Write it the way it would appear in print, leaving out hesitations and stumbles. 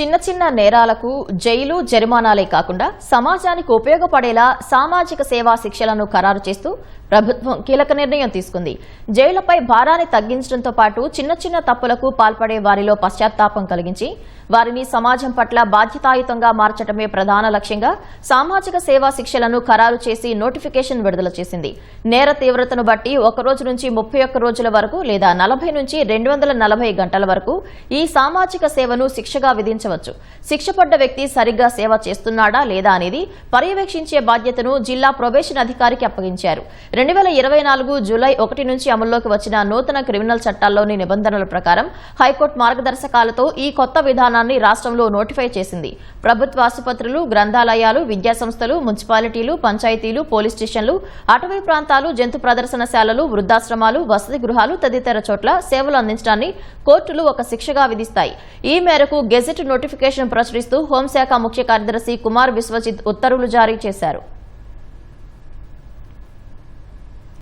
చిన్న చిన్న నేరాలకు జైలు జరిమానాలే కాకుండా సమాజానికి ఉపయోగపడేలా సామాజిక సేవా శిక్షలను ఖరారు చేస్తూ ప్రభుత్వం కీలక నిర్ణయం తీసుకుంది. జైళ్లపై భారాన్ని తగ్గించడంతో పాటు చిన్న చిన్న తప్పులకు పాల్పడే వారిలో పశ్చాత్తాపం కలిగించి వారిని సమాజం పట్ల బాధ్యతాయుతంగా మార్చడమే ప్రధాన లక్ష్యంగా సామాజిక సేవా శిక్షలను ఖరారు చేసి నోటిఫికేషన్ విడుదల చేసింది. నేర తీవ్రతను బట్టి 1 రోజు నుంచి 31 రోజుల వరకు లేదా 40 నుంచి 240 గంటల వరకు ఈ సామాజిక సేవను శిక్షగా విధించవచ్చు. శిక్ష పడ్డ వ్యక్తి సరిగ్గా సేవ చేస్తున్నాడా లేదా అనేది పర్యవేక్షించే బాధ్యతను జిల్లా ప్రొబేషన్ అధికారికి అప్పగించారు. 2024 జూలై 1 నుంచి అమల్లోకి వచ్చిన నూతన క్రిమినల్ చట్టాల్లోని నిబంధనల ప్రకారం హైకోర్టు మార్గదర్శకాలతో ఈ కొత్త విధానాన్ని రాష్ట్రంలో నోటిఫై చేసింది. ప్రభుత్వ ఆసుపత్రులు, గ్రంథాలయాలు, విద్యాసంస్థలు, మున్సిపాలిటీలు, పంచాయతీలు, పోలీస్ స్టేషన్లు, అటవీ ప్రాంతాలు, జంతు ప్రదర్శనశాలలు, వృద్ధాశ్రమాలు, వసతి గృహాలు తదితర చోట్ల సేవలు అందించడాన్ని కోర్టులు ఒక శిక్షగా విధిస్తాయి. ఈ మేరకు గెజెట్ నోటిఫికేషన్ ప్రచురిస్తూ హోంశాఖ ముఖ్య కార్యదర్శి కుమార్ విశ్వజిత్ ఉత్తర్వులు జారీ చేశారు.